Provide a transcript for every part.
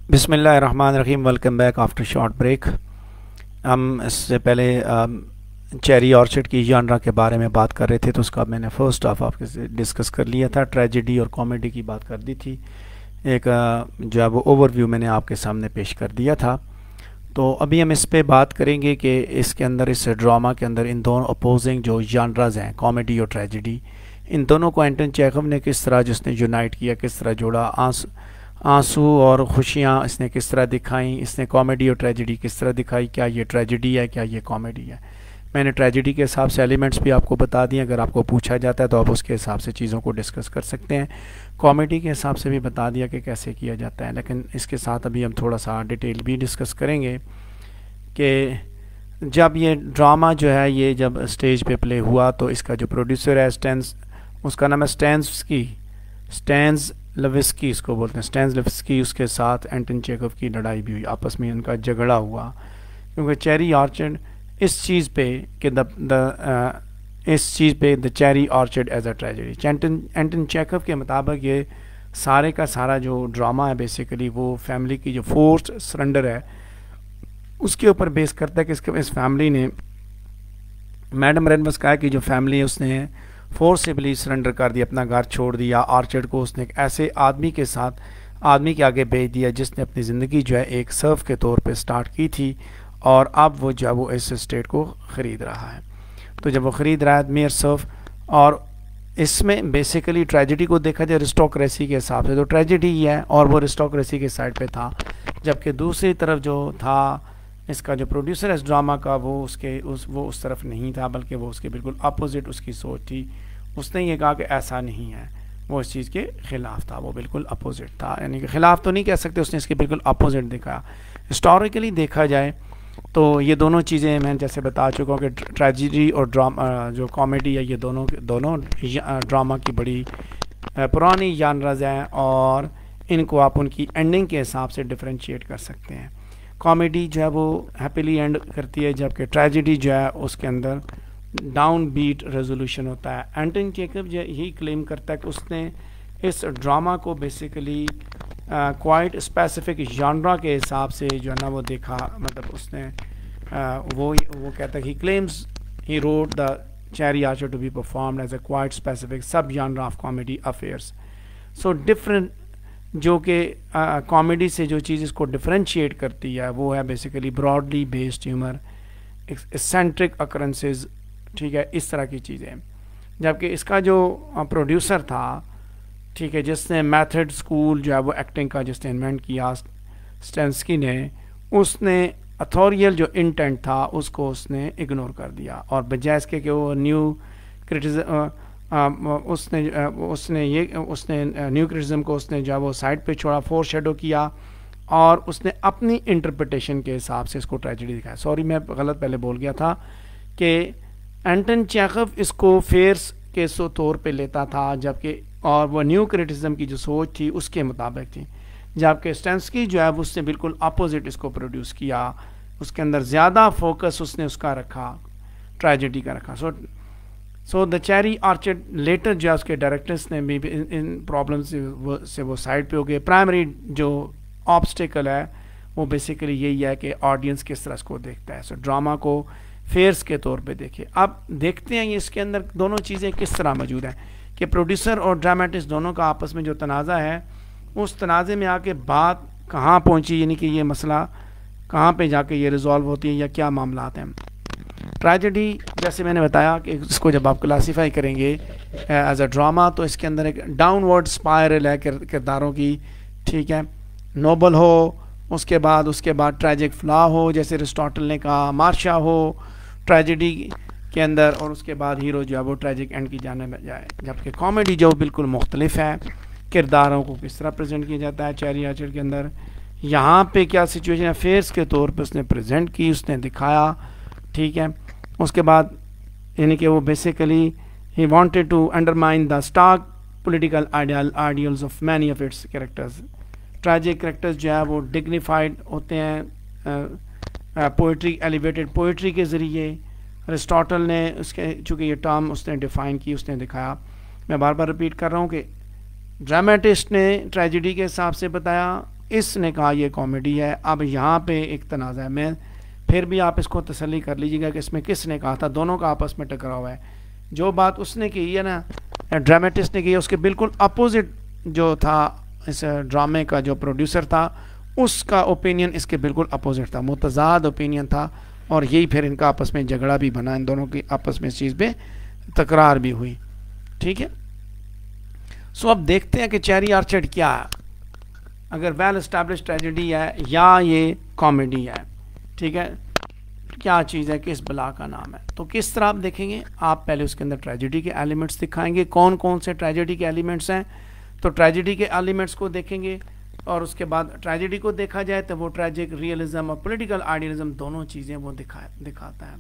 बिस्मिल्लाहिर्रहमानिर्रहीम। Welcome back after short break. हम इससे पहले चेरी ऑर्चर्ड की जॉनरा के बारे में बात कर रहे थे, तो उसका मैंने फर्स्ट हाफ आपके से डिस्कस कर लिया था। ट्रेजेडी और कॉमेडी की बात कर दी थी। एक जो है वो ओवरव्यू मैंने आपके सामने पेश कर दिया था। तो अभी हम इस पे बात करेंगे कि इसके अंदर, इस ड्रामा के अंदर, इन दोनों अपोजिंग जो जॉनराज हैं, कॉमेडी और ट्रेजेडी, इन दोनों को एंटन चेखव ने किस तरह जिसने यूनाइट किया, किस तरह जोड़ा। आंसू और खुशियाँ इसने किस तरह दिखाई, इसने कॉमेडी और ट्रेजेडी किस तरह दिखाई। क्या ये ट्रेजेडी है, क्या ये कॉमेडी है। मैंने ट्रेजेडी के हिसाब से एलिमेंट्स भी आपको बता दिए। अगर आपको पूछा जाता है तो आप उसके हिसाब से चीज़ों को डिस्कस कर सकते हैं। कॉमेडी के हिसाब से भी बता दिया कि कैसे किया जाता है, लेकिन इसके साथ अभी हम थोड़ा सा डिटेल भी डिस्कस करेंगे कि जब ये ड्रामा जो है ये जब स्टेज पे प्ले हुआ तो इसका जो प्रोड्यूसर है स्टैंस, उसका नाम है स्टैंज़ इसको बोलते हैं, स्टैंज़, उसके साथ एंटन चेखव की लड़ाई भी हुई, आपस में उनका झगड़ा हुआ। क्योंकि चेरी ऑर्चर्ड इस चीज़ पे कि the cherry orchard as a tragedy, Anton Chekhov के मुताबिक ये सारे का सारा जो ड्रामा है बेसिकली वो फैमिली की जो फोर्स्ड सरेंडर है उसके ऊपर बेस करता है कि इस फैमिली ने, मैडम रेनबस्काया की जो फैमिली है उसने फोर्सिबली सरेंडर कर दिया, अपना घर छोड़ दिया। ऑर्चर्ड को उसने एक ऐसे आदमी के आगे भेज दिया जिसने अपनी ज़िंदगी जो है एक सर्फ के तौर पे स्टार्ट की थी, और अब वो जो है वो इस स्टेट को ख़रीद रहा है। तो जब वो ख़रीद रहा है मेयर सर्फ, और इसमें बेसिकली ट्रेजेडी को देखा जाए अरिस्टोक्रेसी के हिसाब से तो ट्रेजेडी ही है, और वो अरिस्टोक्रेसी के साइड पे था। जबकि दूसरी तरफ जो था इसका जो प्रोड्यूसर है इस ड्रामा का, वो उस तरफ नहीं था, बल्कि वो उसके बिल्कुल अपोजिट उसकी सोच थी। उसने ये कहा कि ऐसा नहीं है, वो इस चीज़ के ख़िलाफ़ था, वो बिल्कुल अपोजिट था। यानी कि ख़िलाफ़ तो नहीं कह सकते, उसने इसके बिल्कुल अपोजिट दिखाया। हिस्टोरिकली देखा जाए तो ये दोनों चीज़ें मैं जैसे बता चुका हूँ कि ट्रेजेडी और ड्रामा जो कॉमेडी है ये दोनों ड्रामा की बड़ी पुरानी जॉनराज हैं, और इनको आप उनकी एंडिंग के हिसाब से डिफ्रेंशिएट कर सकते हैं। कॉमेडी जो है वो हैप्पीली एंड करती है, जबकि ट्रेजेडी जो है उसके अंदर डाउन बीट रेजोल्यूशन होता है। एंटन चेखव जो यही क्लेम करता है कि उसने इस ड्रामा को बेसिकली क्वाइट स्पेसिफिक जॉनरा के हिसाब से जो है ना वो देखा, मतलब उसने वो कहता है he claims he wrote the cherry orchard to be performed as a quite specific sub genre of comedy affairs. So different जो कि कॉमेडी से जो चीज़ इसको डिफरेंशिएट करती है वो है basically broadly based humour, eccentric occurrences, ठीक है, इस तरह की चीज़ें। जबकि इसका जो प्रोड्यूसर था, ठीक है, जिसने मेथड स्कूल जो है वो एक्टिंग का जिसने इन्वेंट किया स्टेंस्की ने, उसने अथॉरियल जो इंटेंट था उसको उसने इग्नोर कर दिया, और बजाय इसके कि वो न्यू क्रिटिसिज्म उसने न्यू क्रिटिसिज्म को उसने जो है वो साइड पे छोड़ा, फोर शेडो किया, और उसने अपनी इंटरप्रिटेशन के हिसाब से इसको ट्रेजेडी दिखाया। सॉरी मैं गलत पहले बोल गया था कि एंटन चेखव इसको फेयर्स के तौर पे लेता था, जबकि और वो न्यू क्रिटिसिज्म की जो सोच थी उसके मुताबिक थी। जबकि स्टेंस्की जो है उसने बिल्कुल अपोजिट इसको प्रोड्यूस किया, उसके अंदर ज़्यादा फोकस उसने उसका रखा, ट्रेजेडी का रखा। So the cherry orchard later जो है उसके डायरेक्टर्स ने भी इन प्रॉब्लम से वो साइड पे हो गए। प्राइमरी जो ऑब्स्टिकल है वो बेसिकली यही है कि ऑडियंस किस तरह इसको देखता है। सो ड्रामा को फेयर्स के तौर पे देखे। अब देखते हैं ये इसके अंदर दोनों चीज़ें किस तरह मौजूद हैं कि प्रोड्यूसर और ड्रामेटिस्ट दोनों का आपस में जो तनाज़ा है, उस तनाज़े में आके बात कहाँ पहुँची, यानी कि ये मसला कहाँ पे जाके ये रिजॉल्व होती है या क्या मामला हैं। ट्रेजेडी जैसे मैंने बताया कि इसको जब आप क्लासीफाई करेंगे एज अ ड्रामा तो इसके अंदर एक डाउनवर्ड स्पायरल है किरदारों की, ठीक है, नोबल हो, उसके बाद ट्रेजिक फ्लॉ हो, जैसे अरिस्टोटल ने कहा मार्शा हो ट्रेजेडी के अंदर, और उसके बाद हीरो जो है वो ट्रेजिक एंड की जाने में जाए। जबकि कॉमेडी जो बिल्कुल मुख्तलिफ है, किरदारों को किस तरह प्रेजेंट किया जाता है चेरी ऑर्चर्ड के अंदर, यहाँ पे क्या सिचुएशन अफेयर्स के तौर पे उसने प्रेजेंट की, उसने दिखाया, ठीक है। उसके बाद यानी कि वो बेसिकली ही wanted to undermine the stark political ideals of many of its characters. Tragic characters जो है वो डिग्निफाइड होते हैं पोइट्री, एलिवेटेड पोइट्री के ज़रिए। अरिस्टोटल ने उसके चूँकि ये टर्म उसने डिफ़ाइन की, उसने दिखाया। मैं बार बार रिपीट कर रहा हूँ कि ड्रामेटिस्ट ने ट्रेजेडी के हिसाब से बताया, इसने कहा ये कॉमेडी है। अब यहाँ पे एक तनाज़ा है, मैं फिर भी आप इसको तसल्ली कर लीजिएगा कि इसमें किसने कहा था, दोनों का आपस में टकराव है। जो बात उसने की है ना, ड्रामेटिस्ट ने की है, उसके बिल्कुल अपोजिट जो था इस ड्रामे का जो प्रोड्यूसर था, उसका ओपिनियन इसके बिल्कुल अपोजिट था, मुतज़ाद ओपिनियन था। और यही फिर इनका आपस में झगड़ा भी बना, इन दोनों की आपस में इस चीज़ पे तकरार भी हुई। ठीक है, सो अब देखते हैं कि चेरी ऑर्चर्ड क्या है, अगर वेल एस्टैब्लिश्ड ट्रेजेडी है या ये कॉमेडी है। ठीक है, क्या चीज़ है, किस बला का नाम है। तो किस तरह आप देखेंगे, आप पहले उसके अंदर ट्रेजेडी के एलिमेंट्स दिखाएंगे, कौन कौन से ट्रेजेडी के एलिमेंट्स हैं। तो ट्रेजेडी के एलिमेंट्स को देखेंगे और उसके बाद ट्रेजेडी को देखा जाए तो वो ट्रेजिक रियलिज्म और पॉलिटिकल आइडियलिज्म दोनों चीज़ें वो दिखाता है।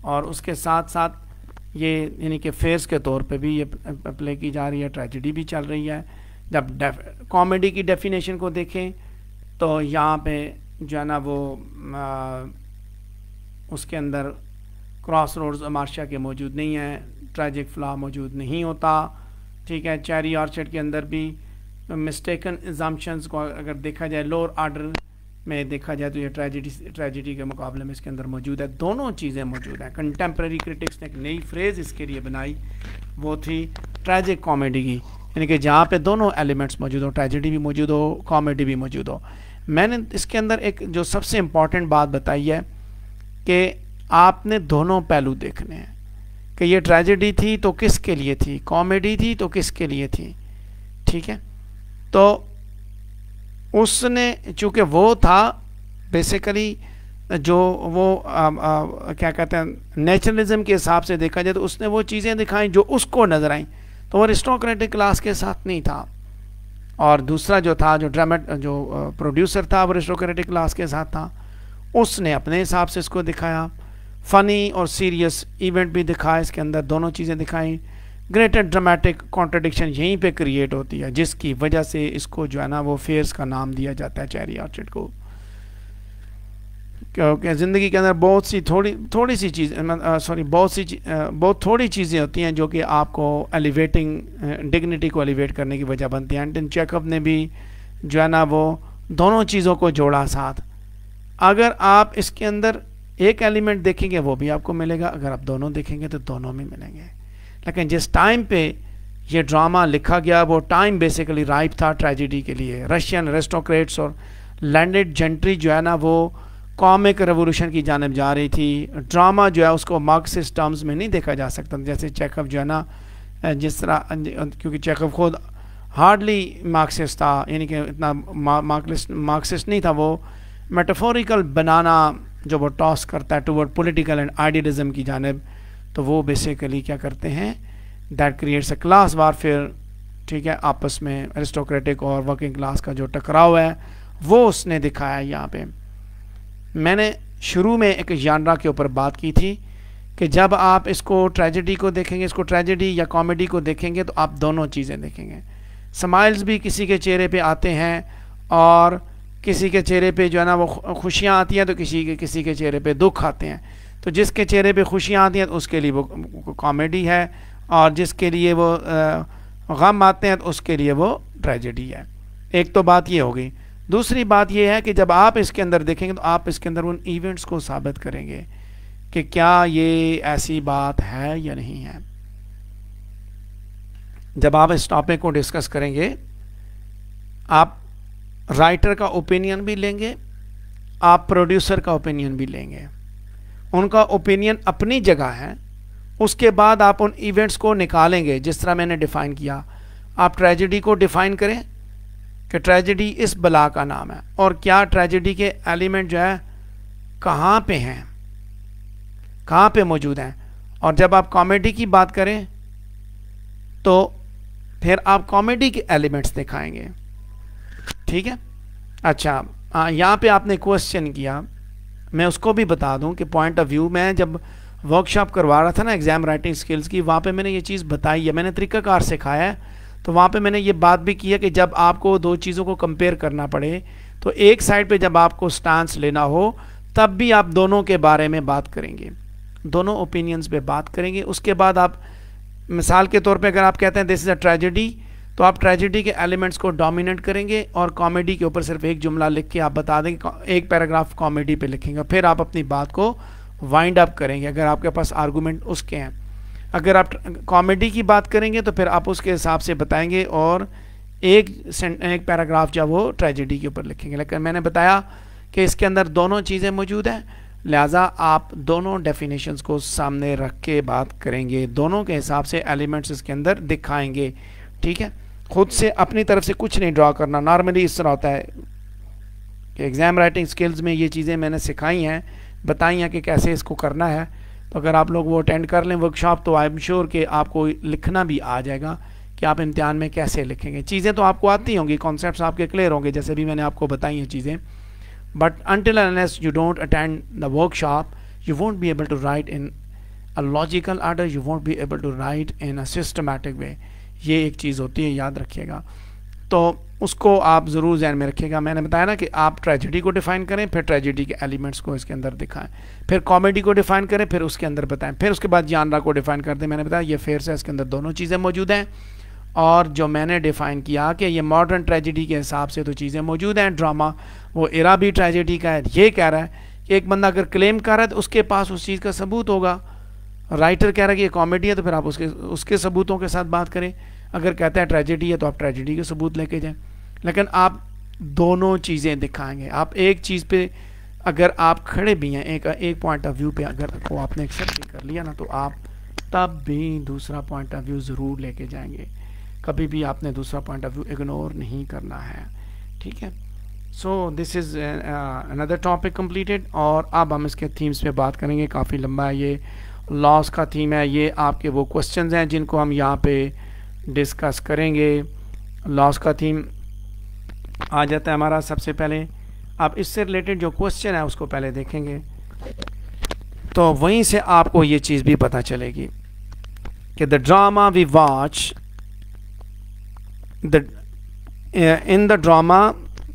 और उसके साथ साथ ये यानी कि फेयर्स के तौर पे भी ये प्ले की जा रही है, ट्रेजेडी भी चल रही है। जब कॉमेडी की डेफिनेशन को देखें तो यहाँ पे जो है ना वो उसके अंदर क्रॉस रोड्स मार्शा के मौजूद नहीं है, ट्रेजिक फ्लॉ मौजूद नहीं होता। ठीक है, चेरी ऑर्चर्ड के अंदर भी मिस्टेकन एजम्पशंस को अगर देखा जाए लोअर ऑर्डर में देखा जाए तो ये ट्रेजेडी के मुकाबले में इसके अंदर मौजूद है, दोनों चीज़ें मौजूद हैं। कंटेम्प्रेरी क्रिटिक्स ने एक नई फ्रेज़ इसके लिए बनाई, वो थी ट्रेजिक कॉमेडी की, यानी कि जहाँ पे दोनों एलिमेंट्स मौजूद हो, ट्रेजेडी भी मौजूद हो, कॉमेडी भी मौजूद हो। मैंने इसके अंदर एक जो सबसे इम्पॉर्टेंट बात बताई है कि आपने दोनों पहलू देखने हैं कि ये ट्रेजेडी थी तो किसके लिए थी, कॉमेडी थी तो किसके लिए थी। ठीक है, तो उसने चूँकि वो था बेसिकली जो वो क्या कहते हैं नेचुरलिज्म के हिसाब से देखा जाए तो उसने वो चीज़ें दिखाई जो उसको नजर आई, तो वो अरिस्टोक्रेटिक क्लास के साथ नहीं था। और दूसरा जो था जो प्रोड्यूसर था वो अरिस्टोक्रेटिक क्लास के साथ था, उसने अपने हिसाब से इसको दिखाया। फ़नी और सीरियस इवेंट भी दिखाया इसके अंदर, दोनों चीज़ें दिखाई। ग्रेटर ड्रामेटिक कॉन्ट्रडिक्शन यहीं पे क्रिएट होती है जिसकी वजह से इसको जो है ना वो फेयर्स का नाम दिया जाता है, चेरी ऑर्चर्ड को। क्योंकि ज़िंदगी के अंदर बहुत सी थोड़ी सी चीज़ बहुत थोड़ी चीज़ें होती हैं जो कि आपको एलिवेटिंग डिग्निटी को एलिवेट करने की वजह बनती हैं। एंटन चेखव ने भी जो है ना वो दोनों चीज़ों को जोड़ा साथ। अगर आप इसके अंदर एक एलिमेंट देखेंगे वो भी आपको मिलेगा, अगर आप दोनों देखेंगे तो दोनों में मिलेंगे। लेकिन जिस टाइम पे ये ड्रामा लिखा गया वो टाइम बेसिकली राइप था ट्रेजेडी के लिए। रशियन एरिस्टोक्रेट्स और लैंडेड जेंट्री जो है ना वो कॉमिक रेवोल्यूशन की जानिब जा रही थी। ड्रामा जो है उसको मार्क्सिस्ट टर्म्स में नहीं देखा जा सकता, जैसे चेखव जो है ना जिस तरह, क्योंकि चेखव खुद हार्डली मार्क्सिस्ट था, यानी कि इतना मार्क्सिस्ट नहीं था, वो मेटाफोरिकल बनाना जो वो टॉस करता है टूवर्ड पॉलिटिकल एंड आइडियलिज्म की जानिब, तो वो बेसिकली क्या करते हैं, that creates a class warfare. ठीक है, आपस में एरिस्टोक्रेटिक और वर्किंग क्लास का जो टकराव है वो उसने दिखाया यहाँ पे। मैंने शुरू में एक जानरा के ऊपर बात की थी कि जब आप इसको ट्रेजेडी को देखेंगे, इसको ट्रेजेडी या कॉमेडी को देखेंगे तो आप दोनों चीज़ें देखेंगे। स्माइल्स भी किसी के चेहरे पे आते हैं और किसी के चेहरे पे जो है ना वो खुशियाँ आती हैं, तो किसी के चेहरे पे दुख आते हैं। तो जिसके चेहरे पे खुशियाँ आती हैं तो उसके लिए वो कॉमेडी है, और जिसके लिए वो गम आते हैं तो उसके लिए वो ट्रेजेडी है। एक तो बात ये हो गई। दूसरी बात ये है कि जब आप इसके अंदर देखेंगे तो आप इसके अंदर उन इवेंट्स को साबित करेंगे कि क्या ये ऐसी बात है या नहीं है। जब आप इस टॉपिक को डिस्कस करेंगे, आप राइटर का ओपिनियन भी लेंगे, आप प्रोड्यूसर का ओपिनियन भी लेंगे। उनका ओपिनियन अपनी जगह है, उसके बाद आप उन इवेंट्स को निकालेंगे जिस तरह मैंने डिफ़ाइन किया। आप ट्रेजेडी को डिफ़ाइन करें कि ट्रेजेडी इस बला का नाम है, और क्या ट्रेजेडी के एलिमेंट जो है कहाँ पे हैं, कहाँ पे मौजूद हैं। और जब आप कॉमेडी की बात करें तो फिर आप कॉमेडी के एलिमेंट्स दिखाएंगे। ठीक है, अच्छा यहाँ पे आपने क्वेश्चन किया, मैं उसको भी बता दूं कि पॉइंट ऑफ व्यू में जब वर्कशॉप करवा रहा था ना एग्ज़ाम राइटिंग स्किल्स की, वहाँ पे मैंने ये चीज़ बताई है, मैंने तरीक़ाकार सिखाया है। तो वहाँ पे मैंने ये बात भी की है कि जब आपको दो चीज़ों को कंपेयर करना पड़े तो एक साइड पे जब आपको स्टांस लेना हो तब भी आप दोनों के बारे में बात करेंगे, दोनों ओपिनियंस पे बात करेंगे। उसके बाद आप मिसाल के तौर पे अगर आप कहते हैं दिस इज़ अ ट्रेजेडी, तो आप ट्रेजेडी के एलिमेंट्स को डोमिनेट करेंगे और कॉमेडी के ऊपर सिर्फ एक जुमला लिख के आप बता देंगे, एक पैराग्राफ कॉमेडी पे लिखेंगे, फिर आप अपनी बात को वाइंड अप करेंगे अगर आपके पास आर्गूमेंट उसके हैं। अगर आप कॉमेडी की बात करेंगे तो फिर आप उसके हिसाब से बताएंगे और एक पैराग्राफ जब वो ट्रेजेडी के ऊपर लिखेंगे। लेकिन मैंने बताया कि इसके अंदर दोनों चीज़ें मौजूद हैं, लिहाजा आप दोनों डेफिनेशंस को सामने रख के बात करेंगे, दोनों के हिसाब से एलिमेंट्स इसके अंदर दिखाएंगे। ठीक है, खुद से अपनी तरफ से कुछ नहीं ड्रा करना। नॉर्मली इस तरह होता है कि एग्ज़ाम राइटिंग स्किल्स में ये चीज़ें मैंने सिखाई हैं, बताई हैं कि कैसे इसको करना है। तो अगर आप लोग वो अटेंड कर लें वर्कशॉप तो आई एम श्योर कि आपको लिखना भी आ जाएगा कि आप इम्तिहान में कैसे लिखेंगे। चीज़ें तो आपको आती होंगी, कॉन्सेप्ट्स आपके क्लियर होंगे जैसे भी मैंने आपको बताई हैं चीज़ें, but until and unless you don't attend the workshop you won't be able to write in a logical order, you won't be able to write in a systematic way। ये एक चीज़ होती है, याद रखिएगा। तो उसको आप ज़रूर ध्यान में रखिएगा। मैंने बताया ना कि आप ट्रेजेडी को डिफ़ाइन करें, फिर ट्रेजेडी के एलिमेंट्स को इसके अंदर दिखाएं, फिर कॉमेडी को डिफ़ाइन करें, फिर उसके अंदर बताएं, फिर उसके बाद जानरा को डिफ़ाइन कर दें। मैंने बताया ये फेयर से इसके अंदर दोनों चीज़ें मौजूद हैं। और जो मैंने डिफ़ाइन किया कि ये मॉडर्न ट्रेजेडी के हिसाब से तो चीज़ें मौजूद हैं। ड्रामा वो एरा भी ट्रेजेडी का है। ये कह रहा है कि एक बंदा अगर क्लेम कर रहा है तो उसके पास उस चीज़ का सबूत होगा। राइटर कह रहा है कि ये कॉमेडी है तो फिर आप उसके सबूतों के साथ बात करें। अगर कहता है ट्रेजेडी है तो आप ट्रेजेडी के सबूत लेके जाएं। लेकिन आप दोनों चीज़ें दिखाएंगे। आप एक चीज़ पे अगर आप खड़े भी हैं, एक पॉइंट ऑफ व्यू पे अगर को आपने एक्सेप्ट भी कर लिया ना, तो आप तब भी दूसरा पॉइंट ऑफ व्यू ज़रूर लेके जाएंगे। कभी भी आपने दूसरा पॉइंट ऑफ व्यू इग्नोर नहीं करना है। ठीक है, so this is another topic completed. और अब हम इसके थीम्स पे बात करेंगे। काफ़ी लंबा है, ये लॉस का थीम है। ये आपके वो क्वेश्चंस हैं जिनको हम यहाँ पे डिस्कस करेंगे। लॉस का थीम आ जाता है हमारा सबसे पहले। अब इससे रिलेटेड जो क्वेश्चन है उसको पहले देखेंगे, तो वहीं से आपको ये चीज़ भी पता चलेगी कि the drama we watch in the drama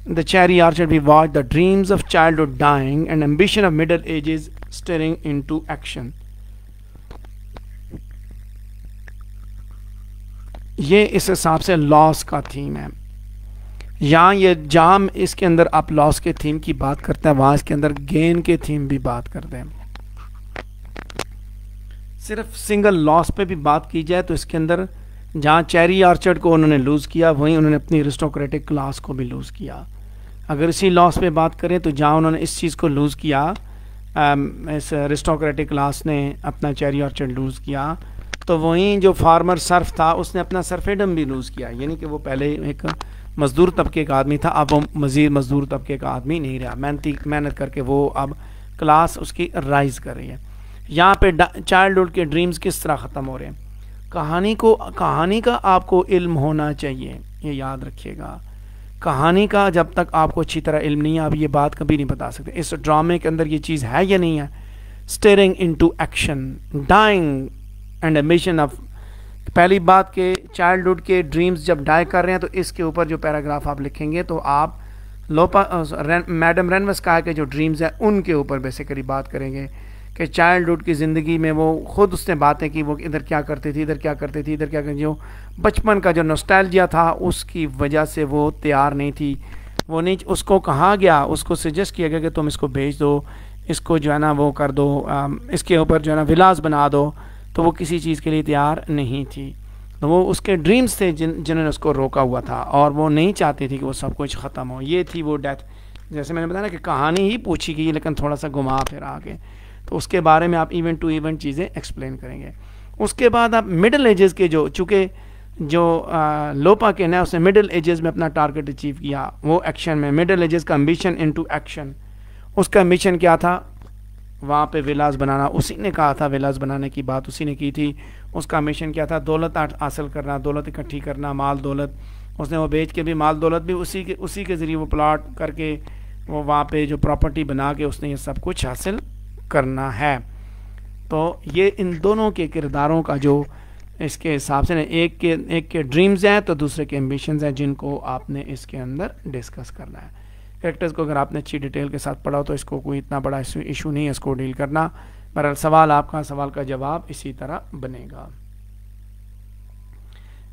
The Cherry Orchard we watch the dreams of childhood dying and ambition of middle ages stirring into action। ये इस हिसाब से लॉस का थीम है। यहाँ ये जाम इसके अंदर आप लॉस के थीम की बात करते हैं, वहाँ इसके अंदर गेन के थीम भी बात करते हैं। सिर्फ सिंगल लॉस पे भी बात की जाए तो इसके अंदर जहाँ चेरी ऑर्चर्ड को उन्होंने लूज़ किया वहीं उन्होंने अपनी एरिस्टोक्रेटिक क्लास को भी लूज़ किया। अगर इसी लॉस पे बात करें तो जहाँ उन्होंने इस चीज़ को लूज़ किया, इस एरिस्टोक्रेटिक क्लास ने अपना चेरी ऑर्चर्ड लूज़ किया, तो वहीं जो फार्मर सर्फ था उसने अपना सर्फेडम भी लूज़ किया। यानी कि वो पहले एक मज़दूर तबके का आदमी था, अब वो मज़ीद मज़दूर तबके का आदमी नहीं रहा। मेहनत करके वो अब क्लास उसकी राइज़ कर रही है। यहाँ पे चाइल्डहुड के ड्रीम्स किस तरह ख़त्म हो रहे हैं। कहानी का आपको इल्म होना चाहिए, ये याद रखिएगा। कहानी का जब तक आपको अच्छी तरह इल्म नहीं है आप ये बात कभी नहीं बता सकते इस ड्रामे के अंदर ये चीज़ है या नहीं है। Steering into action, dying and ambition of. पहली बात के चाइल्डहुड के ड्रीम्स जब डाई कर रहे हैं तो इसके ऊपर जो पैराग्राफ आप लिखेंगे तो आप मैडम रेनवस्काया के जो ड्रीम्स हैं उनके ऊपर बेसिकली बात करेंगे कि चाइल्डहुड की ज़िंदगी में वो खुद उसने बातें की, वो इधर क्या करती थी, इधर क्या करती थी, इधर क्या करती, जो बचपन का जो नॉस्टैल्जिया था उसकी वजह से वो तैयार नहीं थी। वो नहीं, उसको कहा गया, उसको सजेस्ट किया गया कि तुम इसको भेज दो, इसको जो है ना वो कर दो, इसके ऊपर जो है ना विलास बना दो, तो वो किसी चीज़ के लिए तैयार नहीं थी। तो वो उसके ड्रीम्स थे जिन्होंने उसको रोका हुआ था और वो नहीं चाहती थी कि वो सब कुछ ख़त्म हो। ये थी वो डेथ। जैसे मैंने बताया ना कि कहानी ही पूछी गई लेकिन थोड़ा सा घुमा फिर आगे, तो उसके बारे में आप इवेंट टू इवेंट चीज़ें एक्सप्लेन करेंगे। उसके बाद आप मिडिल एजेस के चूँकि जो लोपा के ना उसने मिडिल एजेस में अपना टारगेट अचीव किया, वो एक्शन में मिडिल एजेस का एम्बिशन इनटू एक्शन। उसका मिशन क्या था, वहाँ पे विलास बनाना। उसी ने कहा था विलास बनाने की बात उसी ने की थी। उसका मिशन क्या था, दौलत हासिल करना, दौलत इकट्ठी करना, माल दौलत। उसने वो बेच के भी माल दौलत भी उसी के ज़रिए वो प्लाट करके वो वहाँ पे जो प्रॉपर्टी बना के उसने ये सब कुछ हासिल करना है। तो ये इन दोनों के किरदारों का जो इसके हिसाब से एक के ड्रीम्स हैं तो दूसरे के एम्बिशंस हैं जिनको आपने इसके अंदर डिस्कस करना है। कैरेक्टर्स को अगर आपने अच्छी डिटेल के साथ पढ़ा तो इसको कोई इतना बड़ा इशू नहीं है इसको डील करना। पर सवाल का जवाब इसी तरह बनेगा।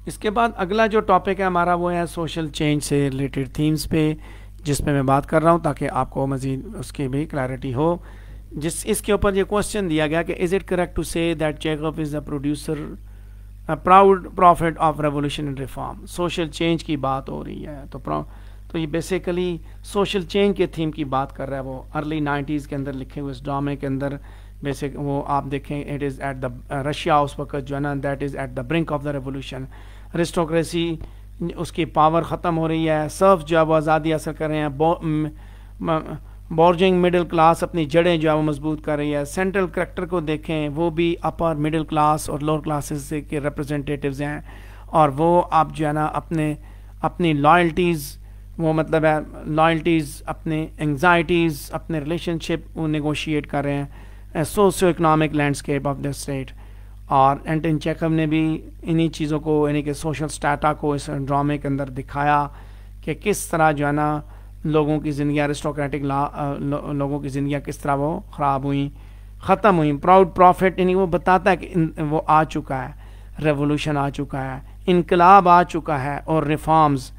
इसके बाद अगला जो टॉपिक है हमारा वो है सोशल चेंज से रिलेटेड थीम्स पे, जिस पे मैं बात कर रहा हूँ ताकि आपको मज़ीद उसकी भी क्लैरिटी हो। इसके ऊपर ये क्वेश्चन दिया गया कि is it correct to say that Chekhov is the producer proud prophet of revolution and reform. Social change की बात हो रही है, तो ये बेसिकली सोशल चेंज के थीम की बात कर रहा है। वो अर्ली 90s के अंदर लिखे हुए इस ड्रामे के अंदर बेसिक वो आप देखें, it is at the Russia उस वक्त जो है ना, that is at the brink of the revolution. Aristocracy उसकी पावर ख़त्म हो रही है, सर्फ जो है वो आज़ादी हासिल कर रहे हैं, बॉर्जिंग मिडिल क्लास अपनी जड़ें जो है वो मजबूत कर रही है। सेंट्रल करैक्टर को देखें, वो भी अपर मिडिल क्लास और लोअर क्लासेस के रिप्रेजेंटेटिव्स हैं, और वो आप जो है ना अपनी लॉयल्टीज़, वो मतलब है लॉयल्टीज़, अपने एंग्जाइटीज़, अपने रिलेशनशिप वो नेगोशिएट कर रहे हैं, socio economic landscape of the state. और एंटन चेखव ने भी इन्हीं चीज़ों को, यानी कि सोशल स्टाटा को इस ड्रामे के अंदर दिखाया कि किस तरह जो है ना लोगों की ज़िंदगी, अरिस्टोक्रेटिक लोगों की ज़िंदगी किस तरह वो ख़राब हुई, ख़त्म हुई। प्राउड प्रॉफिट यानी वो बताता है कि वो आ चुका है, रेवोल्यूशन आ चुका है, इनकलाब आ चुका है, और रिफॉर्म्स,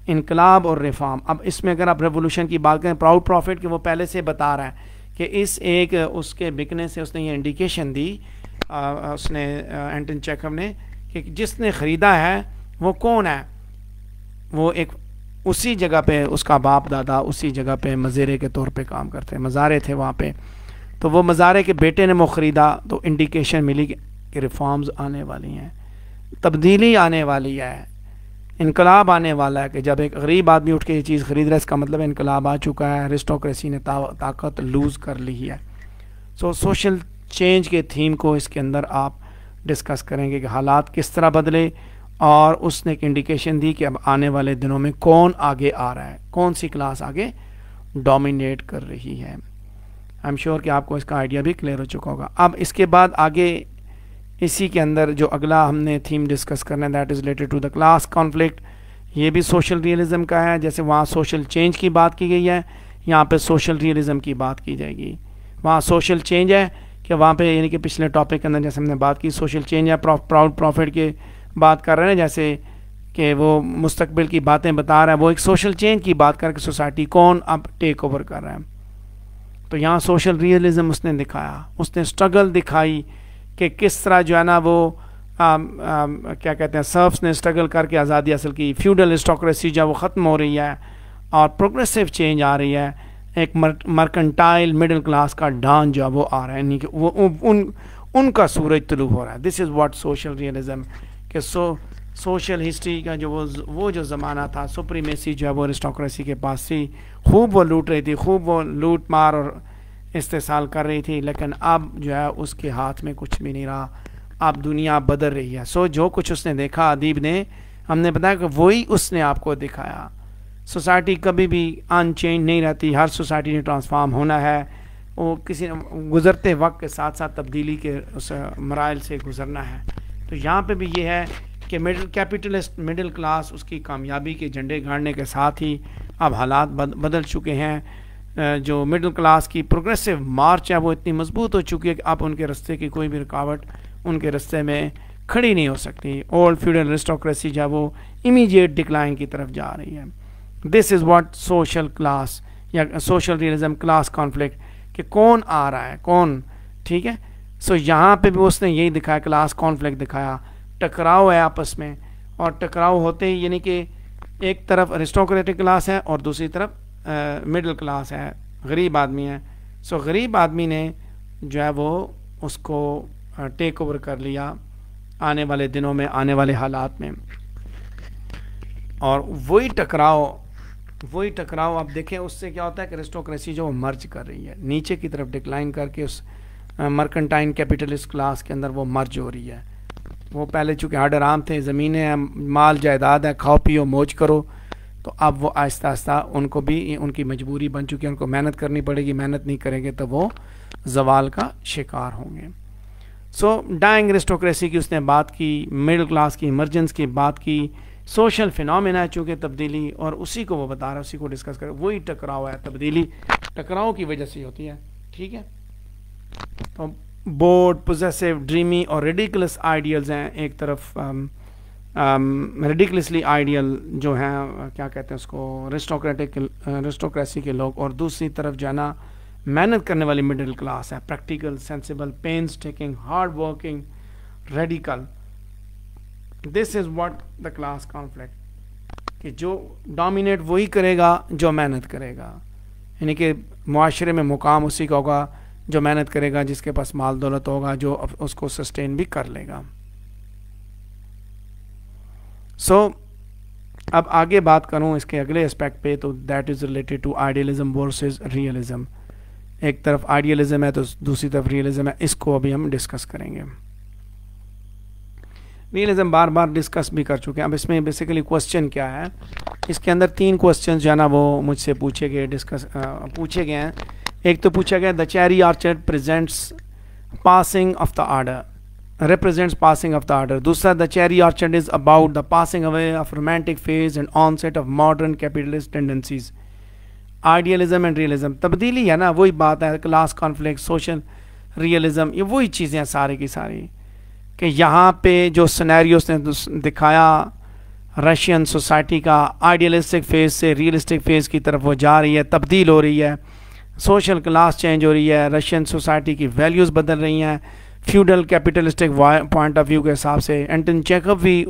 इनकलाब और रिफॉर्म। अब इसमें अगर आप रेवोल्यूशन की बात करें, प्राउड प्रॉफिट की वो पहले से बता रहा है कि इस एक उसके बिकने से उसने ये इंडिकेशन दी, उसने एंटन चेखव ने, कि जिसने ख़रीदा है वो कौन है। वो एक उसी जगह पे उसका बाप दादा उसी जगह पे मज़ारे के तौर पे काम करते, मज़ारे थे वहाँ पे, तो वो मज़ारे के बेटे ने वो ख़रीदा, तो इंडिकेशन मिली कि रिफॉर्म्स आने वाली हैं, तब्दीली आने वाली है, इनकलाब आने वाला है। कि जब एक गरीब आदमी उठ के ये चीज़ ख़रीद रहा है, इसका मतलब इनकलाब आ चुका है, अरिस्टोक्रेसी ने ताकत लूज़ कर ली है। सो सोशल चेंज के थीम को इसके अंदर आप डिस्कस करेंगे कि हालात किस तरह बदले, और उसने एक इंडिकेशन दी कि अब आने वाले दिनों में कौन आगे आ रहा है, कौन सी क्लास आगे डोमिनेट कर रही है। आई एम श्योर कि आपको इसका आइडिया भी क्लियर हो चुका होगा। अब इसके बाद आगे इसी के अंदर जो अगला हमने थीम डिस्कस करना है, that is related to the class conflict. ये भी सोशल रियलिज़म का है, जैसे वहाँ सोशल चेंज की बात की गई है, यहाँ पे सोशल रियलिज़म की बात की जाएगी। वहाँ सोशल चेंज है कि वहाँ पे, यानी कि पिछले टॉपिक के अंदर जैसे हमने बात की, सोशल चेंज है, प्राउड प्रॉफिट के बात कर रहे हैं, जैसे कि वो मुस्तकबिल की बातें बता रहा है, वो एक सोशल चेंज की बात करके सोसाइटी कौन अब टेक ओवर कर रहा है। तो यहाँ सोशल रियलिज़म उसने दिखाया, उसने स्ट्रगल दिखाई कि किस तरह जो है ना वो क्या कहते हैं, सर्फ्स ने स्ट्रगल करके आज़ादी हासिल की, फ्यूडल अरिस्टोक्रेसी जो वो ख़त्म हो रही है और प्रोग्रेसिव चेंज आ रही है, एक मर्केंटाइल मिडिल क्लास का डांस जो वो आ रहा है, यानी कि वो उनका सूरज तुलू हो रहा है। This is what social realism कि सोशल हिस्ट्री का जो वो जो ज़माना था, सुप्रीमेसी जो है वो अरिस्टोक्रेसी के पास थी, खूब वो लूट रही थी, खूब वो लूट मार और इस्तेसाल कर रही थी, लेकिन अब जो है उसके हाथ में कुछ भी नहीं रहा, अब दुनिया बदल रही है। सो जो कुछ उसने देखा अदीब ने, हमने बताया कि वही उसने आपको दिखाया। सोसाइटी कभी भी अनचेंज नहीं रहती, हर सोसाइटी ने ट्रांसफॉर्म होना है, वो किसी गुज़रते वक्त के साथ साथ तब्दीली के उस मराइल से गुज़रना है। तो यहाँ पे भी ये है कि कैपिटलिस्ट मिडिल क्लास उसकी कामयाबी के झंडे गाड़ने के साथ ही अब हालात बदल चुके हैं। जो मिडिल क्लास की प्रोग्रेसिव मार्च है वो इतनी मजबूत हो चुकी है कि अब उनके रास्ते की कोई भी रुकावट उनके रास्ते में खड़ी नहीं हो सकती। ओल्ड फ्यूडल अरिस्टोक्रेसी जो है वो इमीडिएट डिक्लाइन की तरफ जा रही है। This is what social class या सोशल रियलिज्म, क्लास कॉन्फ्लिक्ट, कि कौन आ रहा है कौन, ठीक है। सो यहाँ पे भी उसने यही दिखाया, क्लास कॉन्फ्लिक्ट दिखाया, टकराव है आपस में, और टकराव होते ही यानी कि एक तरफ अरिस्टोक्रेटिक क्लास है और दूसरी तरफ मिडिल क्लास है, गरीब आदमी है। सो गरीब आदमी ने जो है वो उसको टेक ओवर कर लिया आने वाले दिनों में, आने वाले हालात में। और वही टकराव आप देखें, उससे क्या होता है कि अरिस्टोक्रेसी जो मर्ज कर रही है, नीचे की तरफ डिक्लाइन करके उस मर्केंटाइन कैपिटलिस्ट क्लास के अंदर वो मर्ज हो रही है। वो पहले चूँकि हड आराम थे, ज़मीनें हैं, माल जायदाद है, खाओ पियो मौज करो, तो अब वो आहिस्ता आहिस्ता उनको भी उनकी मजबूरी बन चुकी है, उनको मेहनत करनी पड़ेगी, मेहनत नहीं करेंगे तो वो जवाल का शिकार होंगे। सो डाइंग अरिस्टोक्रेसी की उसने बात की, मिडिल क्लास की इमरजेंस की बात की, सोशल फिनोमेना है चूँकि तब्दीली, और उसी को वो बता रहा है, उसी को डिस्कस कर, वही टकराव है, तब्दीली टकराव की वजह से होती है, ठीक है। तो बोर्ड, पोजेसिव, ड्रीमी और रेडिकुलस आइडियल्स हैं एक तरफ, रिडिकुलसली आइडियल जो हैं क्या कहते हैं उसको, रिस्टोक्रेसी के लोग, और दूसरी तरफ जो है ना मेहनत करने वाली मिडिल क्लास है, practical, sensible, painstaking, hard working, radical. This is what the class conflict, कि जो डोमिनेट वही करेगा जो मेहनत करेगा, यानी कि मुआशरे में मुकाम उसी का होगा जो मेहनत करेगा, जिसके पास माल दौलत होगा, जो उसको सस्टेन भी कर लेगा। अब आगे बात करूं इसके अगले एस्पेक्ट पे, तो that is related to idealism versus realism. एक तरफ आइडियलिज्म है तो दूसरी तरफ रियलिज्म है, इसको अभी हम डिस्कस करेंगे। रियलिज्म बार बार डिस्कस भी कर चुके हैं। अब इसमें बेसिकली क्वेश्चन क्या है, इसके अंदर 3 क्वेश्चन जो है ना वो मुझसे पूछे गए हैं। एक तो पूछा गया the cherry orchard presents passing of the order, represents passing of the order। दूसरा the cherry orchard is about the passing away of romantic phase and onset of modern capitalist tendencies। Idealism and realism तब्दीली है ना, वही बात है, class conflict, social realism, ये वही चीज़ें हैं सारी की सारी, कि यहाँ पे जो सिनेरियोस ने दिखाया रशियन सोसाइटी का आइडियलिस्टिक फेज से रियलिस्टिक फेज की तरफ वो जा रही है, तब्दील हो रही है, सोशल क्लास चेंज हो रही है, रशियन सोसाइटी की वैल्यूज़ बदल रही हैं feudal capitalistic point of view के हिसाब से। एंटन चेखव भी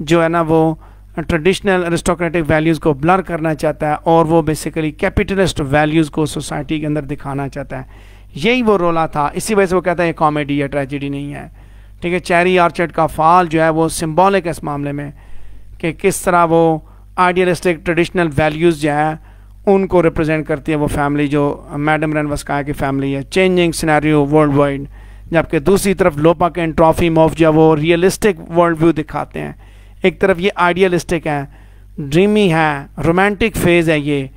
जो है ना वो ट्रेडिशनल अरिस्टोक्रेटिक वैल्यूज़ को ब्लर करना चाहता है और वो बेसिकली कैपिटलिस्ट वैल्यूज़ को सोसाइटी के अंदर दिखाना चाहता है। यही वो रोला था, इसी वजह से वो कहता है ये कॉमेडी है, ट्रेजिडी नहीं है। ठीक है, चेरी ऑर्चर्ड का फाल जो है वो सिम्बॉलिक है इस मामले में, कि किस तरह वो आइडियलिस्टिक ट्रेडिशनल वैल्यूज़ जो है उनको रिप्रेजेंट करती है वो फैमिली जो मैडम रेनवस्काया की फैमिली है। चेंजिंग सिनेरियो वर्ल्ड वाइड, जबकि दूसरी तरफ लोपाक एंड ट्रॉफीमोव जो वो रियलिस्टिक वर्ल्ड व्यू दिखाते हैं। एक तरफ ये आइडियलिस्टिक है, ड्रीमी है, रोमांटिक फेज़ है, ये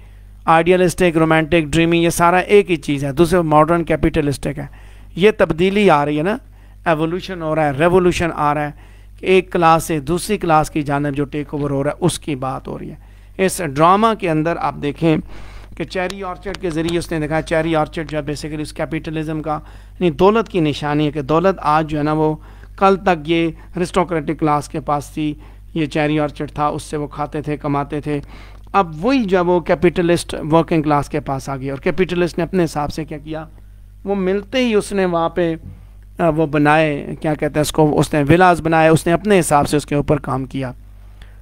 आइडियलिस्टिक, रोमांटिक, ड्रीमी, ये सारा एक ही चीज़ है। दूसरे मॉडर्न कैपिटलिस्टिक है। ये तब्दीली आ रही है ना, एवोल्यूशन हो रहा है, रेवोल्यूशन आ रहा है, कि एक क्लास से दूसरी क्लास की जानब जो टेक ओवर हो रहा है उसकी बात हो रही है। इस ड्रामा के अंदर आप देखें कि चेरी ऑर्चर्ड के ज़रिए उसने देखा, चेरी ऑर्चर्ड जो है बेसिकली उस कैपिटलिज्म का यानी दौलत की निशानी है, कि दौलत आज जो है ना वो कल तक ये अरिस्टोक्रेटिक क्लास के पास थी, ये चेरी ऑर्चर्ड था, उससे वो खाते थे, कमाते थे। अब वही जो है वो कैपिटलिस्ट वर्किंग क्लास के पास आ गया, और कैपिटलिस्ट ने अपने हिसाब से क्या किया, वो मिलते ही उसने वहाँ पे वो बनाए, क्या कहते हैं उसको, उसने विलास बनाए, उसने अपने हिसाब से उसके ऊपर काम किया।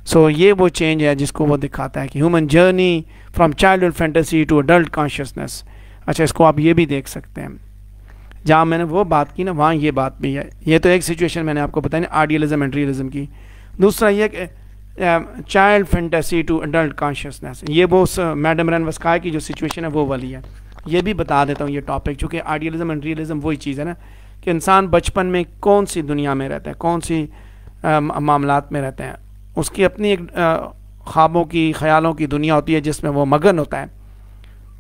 सो ये वो चेंज है जिसको वो दिखाता है कि human journey from childhood fantasy to adult consciousness. अच्छा, इसको आप ये भी देख सकते हैं, जहाँ मैंने वो बात की ना वहाँ ये बात भी है। ये तो एक सिचुएशन मैंने आपको बताई ना आइडियलिज्म एंड रियलिज्म की। दूसरा ये कि child fantasy to adult consciousness, ये वो मैडम रेनवस्काया की जो सिचुएशन है वो वाली है। ये भी बता देता हूँ ये टॉपिक, चूँकि आइडियलिज्म एंड रियलिज्म वही चीज़ है ना, कि इंसान बचपन में कौन सी दुनिया में रहता है, कौन सी मामलात में रहते हैं, उसकी अपनी एक ख्वाबों की, ख्यालों की दुनिया होती है जिसमें वो मगन होता है,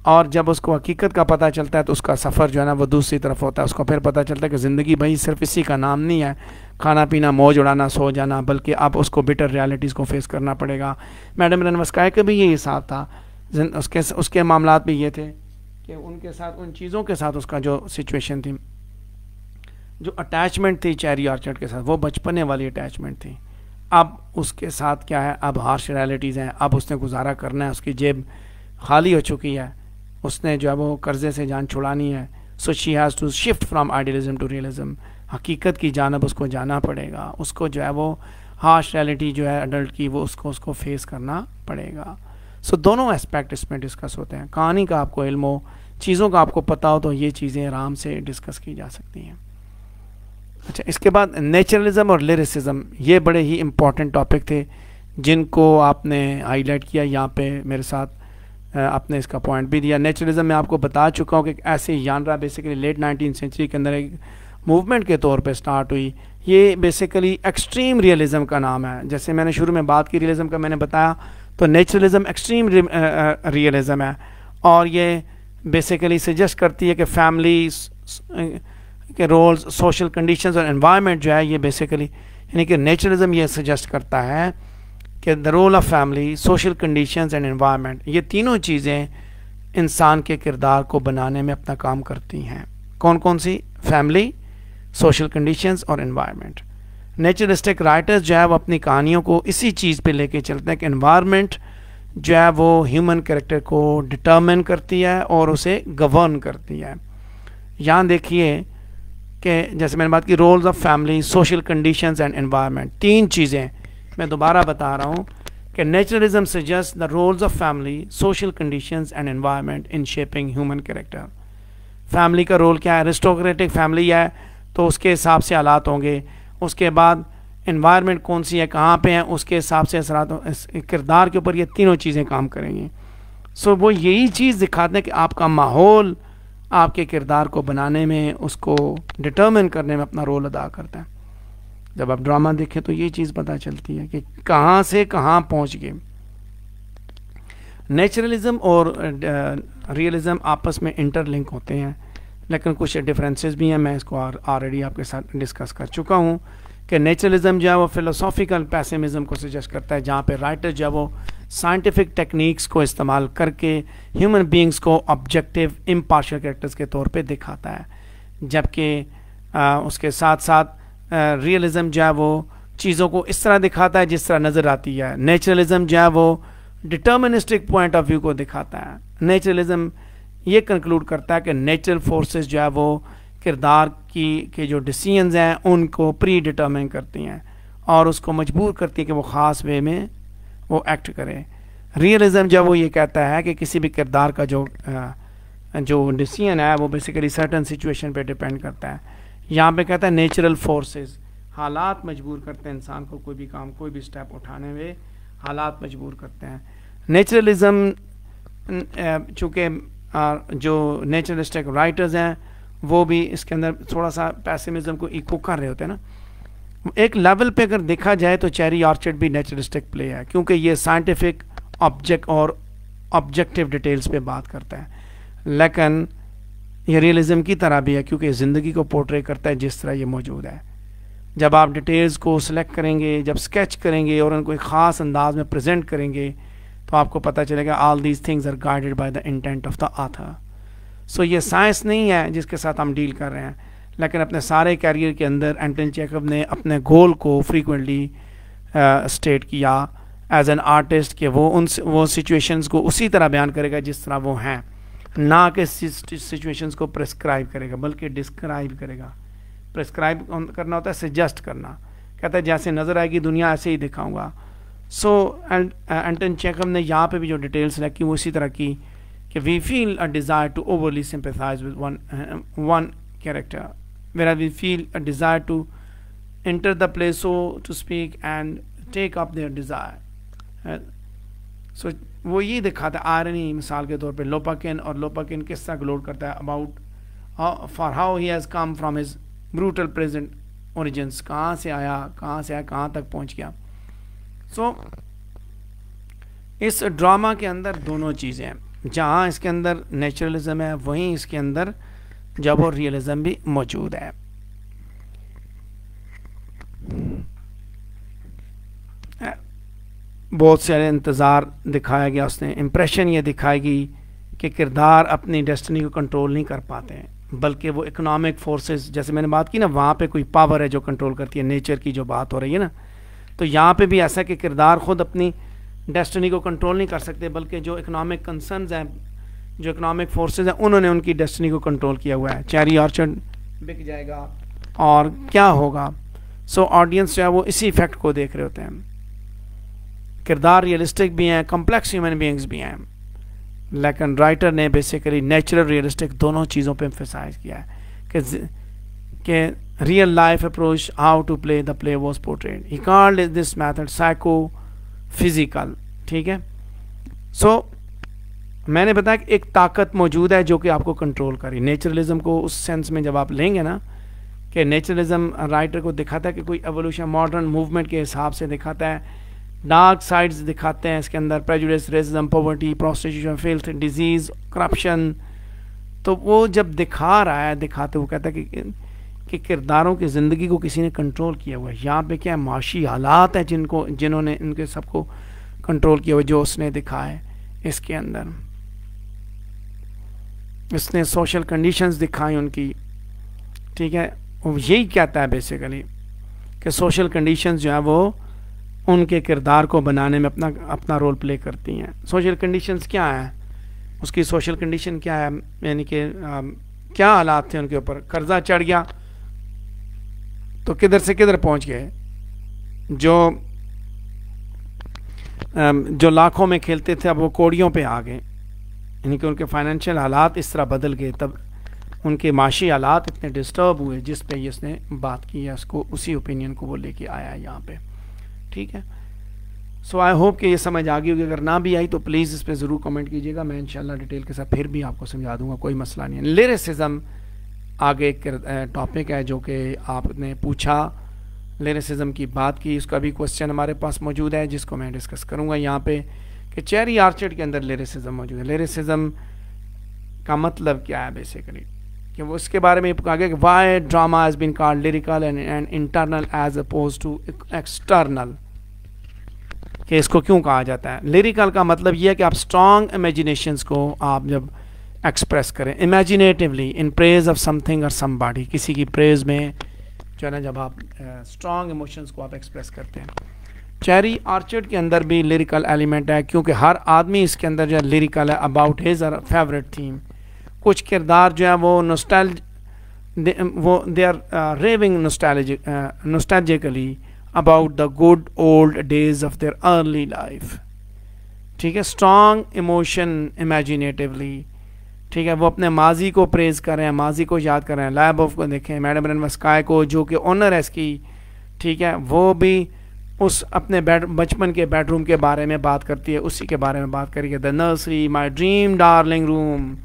और जब उसको हकीकत का पता चलता है तो उसका सफ़र जो है ना वो दूसरी तरफ होता है। उसको फिर पता चलता है कि ज़िंदगी भाई सिर्फ इसी का नाम नहीं है, खाना पीना, मौज उड़ाना, सो जाना, बल्कि अब उसको बिटर रियलिटीज़ को फेस करना पड़ेगा। मैडम रेनवस्काया का भी ये हिसाब था, उसके मामलात भी ये थे कि उनके साथ, उन चीज़ों के साथ उसका जो सिचुएशन थी, जो अटैचमेंट थी चेरी ऑर्चर्ड के साथ, वो बचपने वाली अटैचमेंट थी। अब उसके साथ क्या है, अब हार्श रियलिटीज़ हैं, अब उसने गुजारा करना है, उसकी जेब खाली हो चुकी है, उसने जो है वो कर्जे से जान छुड़ानी है। So she has to shift from idealism to realism, हकीकत की जानब उसको जाना पड़ेगा, उसको जो है वो हार्श रियलिटी जो है अडल्ट की वो उसको फेस करना पड़ेगा। सो दोनों एस्पेक्ट इसमें डिस्कस होते हैं। कहानी का आपको इल्म हो, चीज़ों का आपको पता हो, तो ये चीज़ें आराम से डिस्कस की जा सकती हैं। अच्छा, इसके बाद नेचुरलिज्म और लिरिसिज्म, ये बड़े ही इम्पॉर्टेंट टॉपिक थे जिनको आपने हाईलाइट किया यहाँ पे मेरे साथ, आपने इसका पॉइंट भी दिया। नेचुरलिज्म में आपको बता चुका हूँ कि ऐसे जानरा बेसिकली लेट 19th सेंचुरी के अंदर एक मूवमेंट के तौर पे स्टार्ट हुई। ये बेसिकली एक्सट्रीम रियलिज्म का नाम है। जैसे मैंने शुरू में बात की रियलिज्म का, मैंने बताया तो नेचुरलिज्म एक्सट्रीम रियलिज्म है, और ये बेसिकली सजेस्ट करती है कि फैमिली के रोल्स, सोशल कंडीशंस और एनवायरनमेंट जो है ये बेसिकली, यानी कि नेचुरलिज्म ये सजेस्ट करता है कि the role of family, social conditions and environment, ये तीनों चीज़ें इंसान के किरदार को बनाने में अपना काम करती हैं। कौन कौन सी? फैमिली, सोशल कंडीशंस और एनवायरनमेंट। नेचुरलिस्टिक राइटर्स जो है वो अपनी कहानियों को इसी चीज़ पे लेके चलते हैं कि एनवायरनमेंट जो है वो ह्यूमन कैरेक्टर को डिटर्मिन करती है और उसे गवर्न करती है। यहाँ देखिए कि जैसे मैंने बात की roles of family, social conditions and environment, तीन चीज़ें मैं दोबारा बता रहा हूँ कि naturalism suggest the roles of family, social conditions and environment in shaping human character. Family का रोल क्या है? एरिस्टोक्रेटिक फैमिली है तो उसके हिसाब से हालात होंगे, उसके बाद एनवायरनमेंट कौन सी है, कहाँ पे है, उसके हिसाब से असरात किरदार के ऊपर ये तीनों चीज़ें काम करेंगी। सो वो यही चीज़ दिखाते हैं कि आपका माहौल आपके किरदार को बनाने में, उसको डिटर्मिन करने में अपना रोल अदा करता है। जब आप ड्रामा देखें तो ये चीज़ पता चलती है कि कहाँ से कहाँ पहुँच गए। नेचुरलिज्म और रियलिज्म आपस में इंटरलिंक होते हैं, लेकिन कुछ डिफरेंसेस भी हैं। मैं इसको ऑलरेडी आपके साथ डिस्कस कर चुका हूँ कि नेचुरलिज्म जो है वो फिलोसॉफिकल पेसिमिज्म को सजेस्ट करता है, जहाँ पे राइटर जो है वो साइंटिफिक टेक्निक्स को इस्तेमाल करके ह्यूमन बीइंग्स को ऑब्जेक्टिव इम्पार्शियल कैरेक्टर्स के तौर पे दिखाता है, जबकि उसके साथ साथ रियलिज्म जो है वो चीज़ों को इस तरह दिखाता है जिस तरह नज़र आती है। नेचुरलिज्म जो है वो डिटर्मिनिस्टिक पॉइंट ऑफ व्यू को दिखाता है। नेचुरलिज्म ये कंक्लूड करता है कि नेचुरल फोर्सेस जो है वो किरदार के जो डिसीजंस हैं उनको प्री डिटर्मिन करती हैं और उसको मजबूर करती है कि वो ख़ास वे में वो एक्ट करे। रियलिज्म जब वो ये कहता है कि किसी भी किरदार का जो डिसीजन है वो बेसिकली सर्टन सिचुएशन पे डिपेंड करता है। यहाँ पे कहता है नेचुरल फोर्सेस, हालात मजबूर करते हैं इंसान को कोई भी काम, कोई भी स्टेप उठाने में हालात मजबूर करते हैं। नेचुरलिज्म चूँकि जो नेचुरलिस्टिक राइटर्स हैं वो भी इसके अंदर थोड़ा सा पेसिमिज्म को इको कर रहे होते हैं ना। एक लेवल पे अगर देखा जाए तो चेरी ऑर्चर्ड भी नेचुरलिस्टिक प्ले है, क्योंकि ये साइंटिफिक ऑब्जेक्ट और ऑब्जेक्टिव डिटेल्स पे बात करता है, लेकिन ये रियलिज्म की तरह भी है क्योंकि ज़िंदगी को पोर्ट्रे करता है जिस तरह ये मौजूद है। जब आप डिटेल्स को सिलेक्ट करेंगे, जब स्केच करेंगे और उनको एक ख़ास अंदाज में प्रेजेंट करेंगे तो आपको पता चलेगा all these things are guided by the intent of the author. So ये साइंस नहीं है जिसके साथ हम डील कर रहे हैं, लेकिन अपने सारे कैरियर के अंदर एंटन चेखव ने अपने गोल को फ्रीक्वेंटली स्टेट किया एज एन आर्टिस्ट कि वो सिचुएशंस को उसी तरह बयान करेगा जिस तरह वो हैं, ना कि सिचुएशंस को प्रेस्क्राइब करेगा बल्कि डिस्क्राइब करेगा। प्रेस्क्राइब करना होता है सजेस्ट करना, कहता है जैसे नज़र आएगी दुनिया ऐसे ही दिखाऊंगा। सो एंटन चेखव ने यहाँ पे भी जो डिटेल्स सेलेक्ट की वो इसी तरह की कि we feel a desire to overly sympathise with one character, whereas we feel a desire to enter the play, so to speak, and take up their desire. So वो ये दिखाता है आयरनी, मिसाल के तौर पे लोपाकिन, और लोपाकिन किस तरह ग्लोड करता है about for how he has come from his brutal present origins, कहाँ से आया कहाँ तक पहुँच गया। सो इस ड्रामा के अंदर दोनों चीज़ें हैं, जहाँ इसके अंदर नेचुरलिज्म है वहीं इसके अंदर जब और रियलिज्म भी मौजूद है। बहुत सारे इंतज़ार दिखाया गया उसने, इम्प्रेशन ये दिखाएगी कि किरदार अपनी डेस्टिनी को कंट्रोल नहीं कर पाते हैं, बल्कि वो इकोनॉमिक फोर्सेस, जैसे मैंने बात की ना, वहाँ पे कोई पावर है जो कंट्रोल करती है, नेचर की जो बात हो रही है ना, तो यहाँ पे भी ऐसा कि किरदार खुद अपनी डेस्टिनी को कंट्रोल नहीं कर सकते, बल्कि जो इकोनॉमिक कंसर्न्स हैं, जो इकोनॉमिक फोर्सेस हैं, उन्होंने उनकी डेस्टिनी को कंट्रोल किया हुआ है। चेरी ऑर्चर्ड बिक जाएगा और क्या होगा। सो ऑडियंस जो है वो इसी इफेक्ट को देख रहे होते हैं। किरदार रियलिस्टिक भी हैं, कॉम्प्लेक्स ह्यूमन बीइंग्स भी हैं, लेकिन राइटर ने बेसिकली नेचुरल रियलिस्टिक दोनों चीज़ों पे एम्फेसाइज किया है कि real life approach how to play the play was portrayed. He called this method psycho physical. ठीक है, सो मैंने बताया कि एक ताकत मौजूद है जो कि आपको कंट्रोल करे। नेचुरलिज्म को उस सेंस में जब आप लेंगे ना, कि नेचुरलिज्म राइटर को दिखाता है कि कोई एवोल्यूशन मॉडर्न मूवमेंट के हिसाब से दिखाता है, डार्क साइड्स दिखाते हैं इसके अंदर, prejudice, racism, poverty, prostitution, filth, disease, corruption. तो वो जब दिखा रहा है, दिखाते हुए कहता है कि किरदारों की ज़िंदगी को किसी ने कंट्रोल किया हुआ है। यहाँ पे क्या माशी हालात हैं जिन्होंने इनके सबको कंट्रोल किया हुआ, जो उसने दिखाया इसके अंदर। इसने सोशल कंडीशंस दिखाई उनकी। ठीक है, यही कहता है बेसिकली कि सोशल कंडीशंस जो है वो उनके किरदार को बनाने में अपना रोल प्ले करती हैं। सोशल कंडीशंस क्या हैं, उसकी सोशल कंडीशन क्या है, यानी कि क्या हालात थे उनके ऊपर। कर्जा चढ़ गया तो किधर से किधर पहुंच गए। जो लाखों में खेलते थे अब वो कौड़ियों पे आ गए, यानी कि उनके फाइनेंशियल हालात इस तरह बदल गए। तब उनके माशी हालात इतने डिस्टर्ब हुए जिस पे इसने बात की है, उसको उसी ओपिनियन को वो लेके आया है यहाँ पे। ठीक है, सो आई होप कि ये समझ आ गई होगी। अगर ना भी आई तो प्लीज़ इस पर ज़रूर कमेंट कीजिएगा, मैं इंशाल्लाह डिटेल के साथ फिर भी आपको समझा दूंगा, कोई मसला नहीं है। लिरिसिज्म आगे एक टॉपिक है जो कि आपने पूछा, लिरिसिज्म की बात की, उसका भी क्वेश्चन हमारे पास मौजूद है जिसको मैं डिस्कस करूँगा यहाँ पे कि चेरी ऑर्चर्ड के अंदर लिरिसिज्म मौजूद है। लिरिसिज्म का मतलब क्या है बेसिकली, कि वो इसके बारे में कहा गया कि why drama has been called lyrical and internal as oppose to external, कि इसको क्यों कहा जाता है। लिरिकल का मतलब ये है कि आप स्ट्रॉन्ग इमेजिनेशंस को आप जब एक्सप्रेस करें imaginatively in praise of something और समबॉडी, किसी की प्रेज में जो है ना, जब आप स्ट्रॉन्ग इमोशंस को आप एक्सप्रेस करते हैं। चेरी ऑर्चर्ड के अंदर भी लिरिकल एलिमेंट है, क्योंकि हर आदमी इसके अंदर जो है लिरिकल है अबाउट हिज फेवरेट थीम। कुछ किरदार जो है वो they are raving nostalgically about the good old days of their early life. ठीक है, स्ट्रॉन्ग इमोशन इमेजिनेटिवली, ठीक है, वो अपने माजी को प्रेज कर रहे हैं, माजी को याद कर रहे हैं। लाइबोफ को देखें, मैडम रेनवस्काय को जो कि ऑनर है इसकी, ठीक है, वो भी उस अपने बचपन के बेडरूम के बारे में बात करती है, उसी के बारे में बात करेगी। The nursery my dream darling room,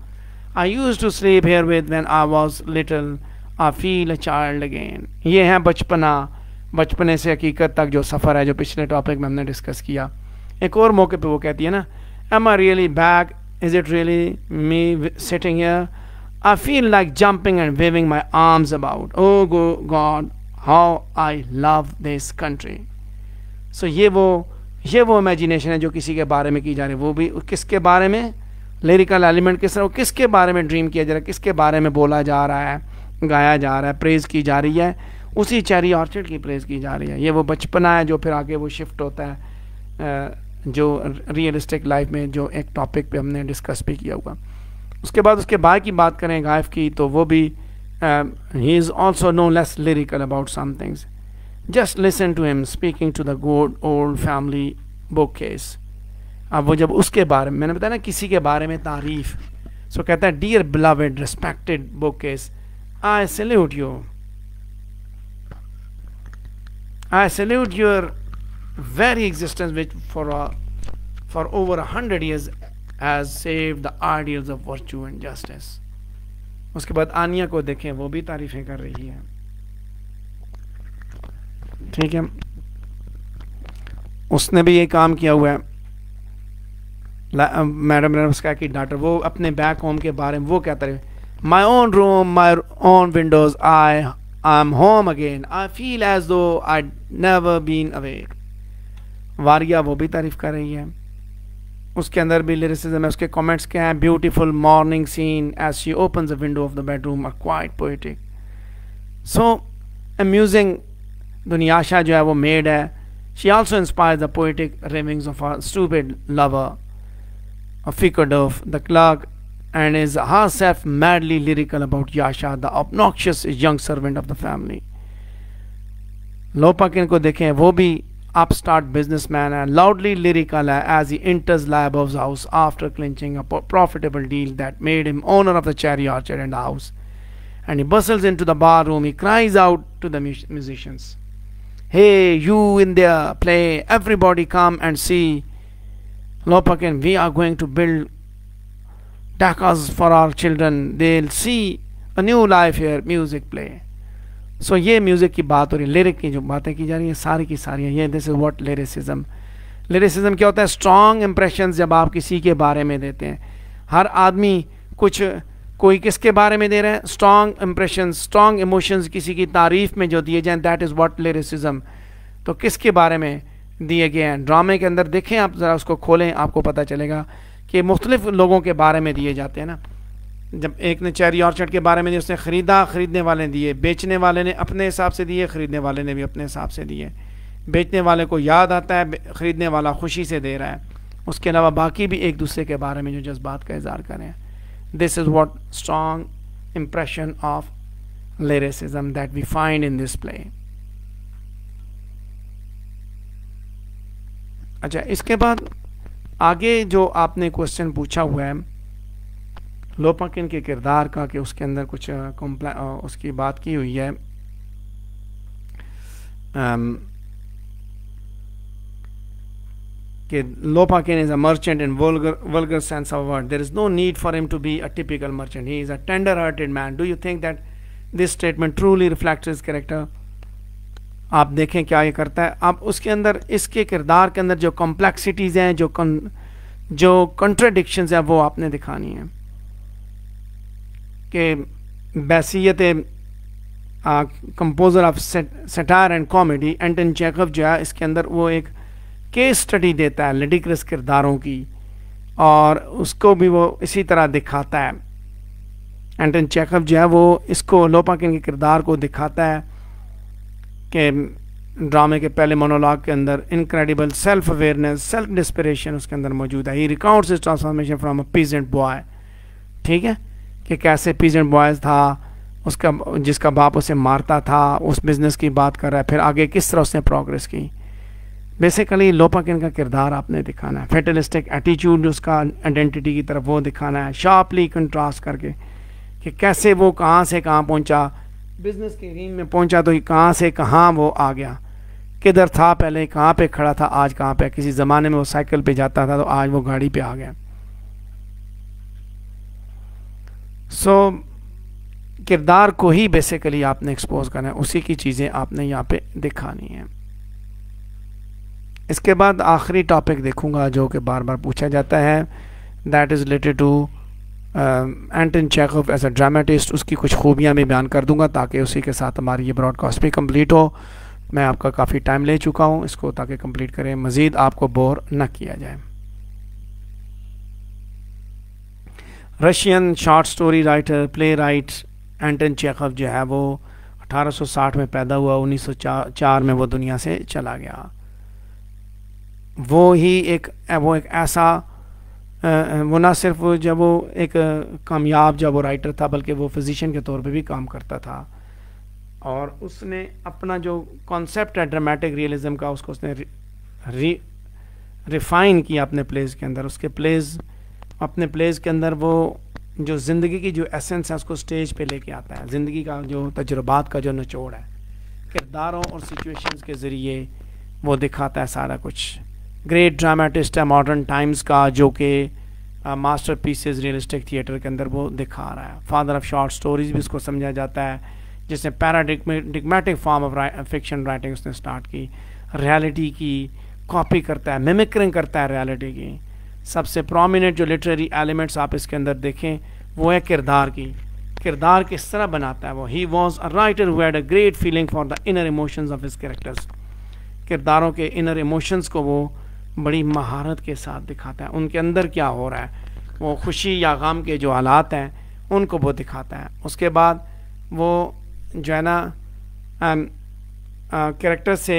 I use to sleep here with when I was little, I feel a child again. ये है बचपना, बचपने से हकीकत तक जो सफ़र है, जो पिछले टॉपिक में हमने डिस्कस किया। एक और मौके पे वो कहती है ना, am I really back, is it really me sitting here, I feel like jumping and waving my arms about, oh God how I love this country. So ये वो इमेजिनेशन है जो किसी के बारे में की जा रही है, वो भी किसके बारे में, लिरिकल एलिमेंट किस तरह, किसके बारे में ड्रीम किया जा रहा है, किसके बारे में बोला जा रहा है, गाया जा रहा है, प्रेज की जा रही है, उसी चेरी ऑर्चर्ड की प्रेज की जा रही है। ये वो बचपना है जो फिर आगे वो शिफ्ट होता है जो रियलिस्टिक लाइफ में, जो एक टॉपिक पे हमने डिस्कस भी किया हुआ। उसके बाद उसके भाई की बात करें गायफ की, तो वो भी he is also no less lyrical about some things. Just listen to him speaking to the good old family bookcase. अब वो जब उसके बारे में, मैंने बताया ना किसी के बारे में तारीफ, सो कहता है dear beloved respected bookcase, I salute you, I salute your very existence, which for over 100 years has saved the ideals of virtue and justice. उसके बाद आनिया को देखें, वो भी तारीफें कर रही है। ठीक है, उसने भी ये काम किया हुआ है। मैडम रेनवस्काय की डॉटर, वो अपने बैक होम के बारे में वो कहता है, my own room, my own Windows, I'm home again. I feel as though I'd never been away. वारिया वो भी तारीफ कर रही है, उसके अंदर भी लिरिसिज्म है। उसके कमेंट्स क्या हैं, beautiful morning scene as she opens the window of the bedroom are quite poetic, so amusing. Dunyasha जो है वो मेड है, she also inspires the poetic ravings of a stupid lover of Fikardof the clerk, and is herself madly lyrical about Yasha, the obnoxious young servant of the family. लोपाकिन को देखें, वो भी upstart businessman है, loudly lyrical है as he enters Lyabov's house after clinching a profitable deal that made him owner of the cherry orchard and the house. And he bustles into the bar room, he cries out to the musicians, hey you in there, play, everybody come and see. Lopakin, we are going to build Dakas for our children, they'll see a new life here, music play. So ये music की बात हो रही है, lyric की जो बातें की जा रही हैं सारी की सारी हैं, ये this is what lyricism. Lyricism क्या होता है, स्ट्रॉन्ग इंप्रेशंस जब आप किसी के बारे में देते हैं। हर आदमी कोई किसके बारे में दे रहे हैं, स्ट्रॉन्ग इंप्रेशंस, स्ट्रॉन्ग इमोशंस किसी की तारीफ में जो दिए जाएं, दैट इज व्हाट लिरिसिज्म। तो किसके बारे में दिए गए हैं, ड्रामे के अंदर देखें आप, ज़रा उसको खोलें, आपको पता चलेगा कि मुख्तलिफ लोगों के बारे में दिए जाते हैं ना। जब एक ने चेरी ऑर्चर्ड के बारे में उसने ख़रीदा, ख़रीदने वाले ने दिए, बेचने वाले ने अपने हिसाब से दिए, ख़रीदने वाले ने भी अपने हिसाब से दिए। बेचने वाले को याद आता है, ख़रीदने वाला खुशी से दे रहा है। उसके अलावा बाकी भी एक दूसरे के बारे में जो जज्बात का इज़हार करें। This is what strong impression of lyricism that we find in this play. अच्छा, इसके बाद आगे जो आपने क्वेश्चन पूछा हुआ है लोपाकिन के किरदार का, कि उसके अंदर कुछ उसकी बात की हुई है कि Lopakin is a merchant in vulgar sense of word. There is no need for him to be a typical merchant. He is a tender-hearted man. Do you think that this statement truly reflects his character? आप देखें क्या ये करता है। आप उसके अंदर, इसके किरदार के अंदर जो कॉम्प्लेक्सिटीज़ हैं, जो कंट्राडिक्शंस हैं, वो आपने दिखानी है कि बैसियत composer of satire and comedy Anton Chekhov जो है, इसके अंदर वो एक केस स्टडी देता है लिडिक्रस किरदारों की, और उसको भी वो इसी तरह दिखाता है। एंटन चेखव जो है वो इसको लोपाकिन के किरदार को दिखाता है कि ड्रामे के पहले मोनोलॉग के अंदर incredible self awareness, self deprecation उसके अंदर मौजूद है। He recounts his transformation from a peasant boy, ठीक है, कि कैसे पीजेंट बॉय था उसका, जिसका बाप उसे मारता था, उस बिज़नेस की बात कर रहा है, फिर आगे किस तरह उसने प्रोग्रेस की। बेसिकली लोपाकिन का किरदार आपने दिखाना है, फेटलिस्टिक एटीट्यूड उसका आइडेंटिटी की तरफ वो दिखाना है, शार्पली कंट्रास्ट करके कि कैसे वो कहाँ से कहाँ पहुँचा, बिजनेस के गेम में पहुँचा तो कहाँ से कहाँ वो आ गया, किधर था पहले, कहाँ पे खड़ा था, आज कहाँ पे, किसी ज़माने में वो साइकिल पे जाता था तो आज वो गाड़ी पे आ गया। सो किरदार को ही बेसिकली आपने एक्सपोज करना है, उसी की चीज़ें आपने यहाँ पे दिखानी है। इसके बाद आखिरी टॉपिक देखूंगा जो कि बार बार पूछा जाता है, that is related to Anton Chekhov as a dramatist. उसकी कुछ खूबियाँ भी बयान कर दूंगा ताकि उसी के साथ हमारी ये ब्रॉडकास्ट भी कंप्लीट हो। मैं आपका काफ़ी टाइम ले चुका हूँ इसको, ताकि कंप्लीट करें, मज़ीद आपको बोर न किया जाए। Russian short story writer, playwright Anton Chekhov जो है वो 1860 में पैदा हुआ, 1904 में वो दुनिया से चला गया। वो एक ऐसा वो ना सिर्फ जब वो एक कामयाब जब वो राइटर था, बल्कि वो फिजिशियन के तौर पे भी काम करता था, और उसने अपना जो कॉन्सेप्ट है ड्रामेटिक रियलिज्म का, उसको उसने रिफाइन किया अपने प्लेस के अंदर। उसके अपने प्लेस के अंदर वो जो ज़िंदगी की जो एसेंस है उसको स्टेज पे लेके आता है, ज़िंदगी का जो तजुर्बात का जो निचोड़ है, किरदारों और सिचुएशंस के ज़रिए वो दिखाता है सारा कुछ। ग्रेट ड्रामेटिस्ट है मॉडर्न टाइम्स का, जो कि मास्टर पीसेस रियलिस्टिक थिएटर के अंदर वो दिखा रहा है। फादर ऑफ शॉर्ट स्टोरीज भी उसको समझा जाता है, जिसने पैराडिग्मेटिक फॉर्म ऑफ फिक्शन राइटिंग उसने स्टार्ट की, रियलिटी की कॉपी करता है, मिमिक्रिंग करता है रियलिटी की। सबसे प्रोमिनेंट जो लिटरेरी एलिमेंट्स आप इसके अंदर देखें वो है किरदार की, किरदार किस तरह बनाता है वो। He was a writer who had a great feeling for the inner emotions of his characters. किरदारों के इनर इमोशंस को वो बड़ी महारत के साथ दिखाता है, उनके अंदर क्या हो रहा है, वो खुशी या गम के जो हालात हैं उनको वो दिखाता है। उसके बाद वो जो है ना कैरेक्टर से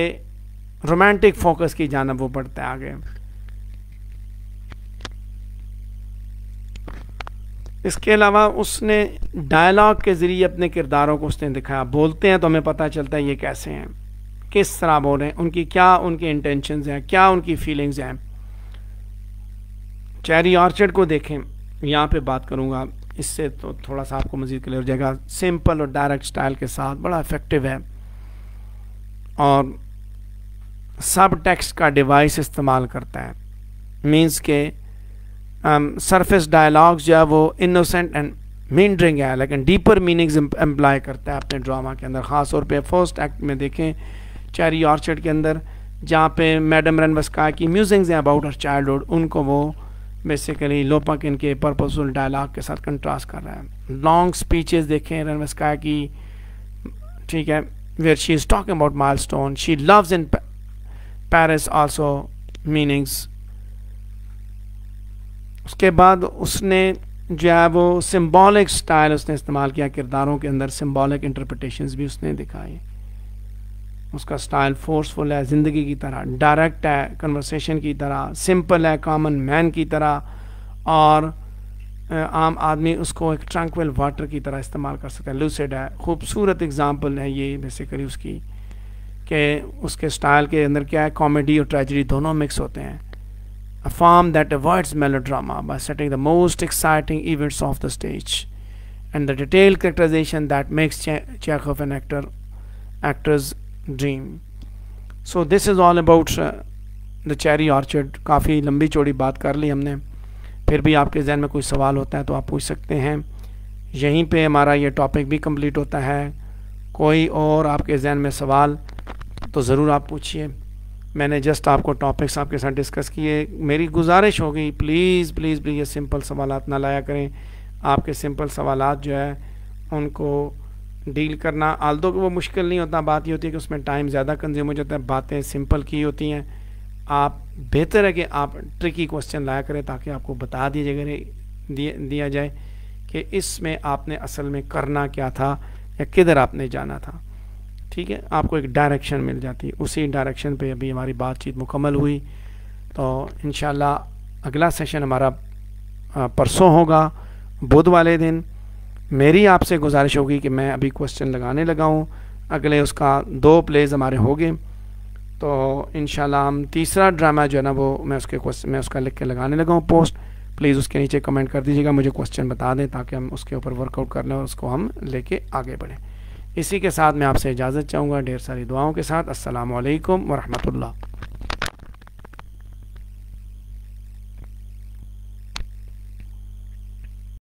रोमांटिक फोकस की जानब वो बढ़ता है आगे। इसके अलावा उसने डायलॉग के ज़रिए अपने किरदारों को उसने दिखाया, बोलते हैं तो हमें पता चलता है ये कैसे हैं, किस तरह बोल रहे हैं, उनकी क्या उनके इंटेंशंस हैं, क्या उनकी फीलिंग्स हैं। चेरी ऑर्चर्ड को देखें, यहाँ पे बात करूँगा, इससे तो थोड़ा सा आपको मज़ीद क्लियर हो जाएगा। सिंपल और डायरेक्ट स्टाइल के साथ बड़ा इफेक्टिव है, और सब टेक्स्ट का डिवाइस इस्तेमाल करता है। मीन्स के सरफेस डायलॉग्स जो है वो इनोसेंट एंड मींडरिंग है, लेकिन डीपर मीनिंग्स एम्प्लाई करता है अपने ड्रामा के अंदर। ख़ास तौर पे फर्स्ट एक्ट में देखें चेरी ऑर्चर्ड के अंदर, जहाँ पे मैडम रेनवस्काया की म्यूजिंग्स हैं अबाउट हर चाइल्डहुड, उनको वो बेसिकली लोपाकिन के पर्पसफुल डायलॉग के साथ कंट्रास्ट कर रहा है। लॉन्ग स्पीचेस देखें रेनवस्काया की, ठीक है, where she is talking about milestone, she loves in Paris also meanings. उसके बाद उसने जो है वो सिम्बॉलिक स्टाइल उसने इस्तेमाल किया किरदारों के अंदर, सिम्बॉलिक इंटरप्रिटेशंस भी उसने दिखाई। उसका स्टाइल फोर्सफुल है ज़िंदगी की तरह, डायरेक्ट है कन्वर्सेशन की तरह, सिंपल है कॉमन मैन की तरह, और आम आदमी उसको एक ट्रंक्विल वाटर की तरह इस्तेमाल कर सकता है। लूसिड है, खूबसूरत एग्जांपल है ये बेसिकली उसकी, कि उसके स्टाइल के अंदर क्या है, कॉमेडी और ट्रेजेडी दोनों मिक्स होते हैं। A form that avoids melodrama by setting the most exciting events off the stage, and the detailed characterization that makes Chekhov an actor's dream. So this is all about the Cherry Orchard. काफ़ी लंबी चौड़ी बात कर ली हमने, फिर भी आपके जहन में कोई सवाल होता है तो आप पूछ सकते हैं। यहीं पे हमारा ये टॉपिक भी कंप्लीट होता है। कोई और आपके जहन में सवाल तो ज़रूर आप पूछिए। मैंने जस्ट आपको टॉपिक्स आपके साथ डिस्कस किए। मेरी गुजारिश होगी प्लीज़ प्लीज़ प्लीज़ ये सिंपल सवालात ना लाया करें। आपके सिंपल सवालात जो है उनको डील करना, आल्दो कि वो मुश्किल नहीं होता, बात ये होती है कि उसमें टाइम ज़्यादा कंज्यूम हो जाता है, बातें सिंपल की होती हैं। आप बेहतर है कि आप ट्रिकी क्वेश्चन लाया करें ताकि आपको बता दिया जाए कि इसमें आपने असल में करना क्या था या किधर आपने जाना था। ठीक है, आपको एक डायरेक्शन मिल जाती है। उसी डायरेक्शन पे अभी हमारी बातचीत मुकम्मल हुई। तो इंशाल्लाह अगला सेशन हमारा परसों होगा, बुध वाले दिन। मेरी आपसे गुजारिश होगी कि मैं अभी क्वेश्चन लगाने लगा हूँ, अगले उसका 2 प्लेज हमारे हो गए, तो इंशाल्लाह हम तीसरा ड्रामा जो है ना वो मैं उसका लिख के लगाने लगा हूँ पोस्ट। प्लीज़ उसके नीचे कमेंट कर दीजिएगा, मुझे क्वेश्चन बता दें ताकि हम उसके ऊपर वर्कआउट कर लें और उसको हम लेके आगे बढ़ें। इसी के साथ मैं आपसे इजाज़त चाहूँगा ढेर सारी दुआओं के साथ। अस्सलामु अलैकुम व रहमतुल्लाह।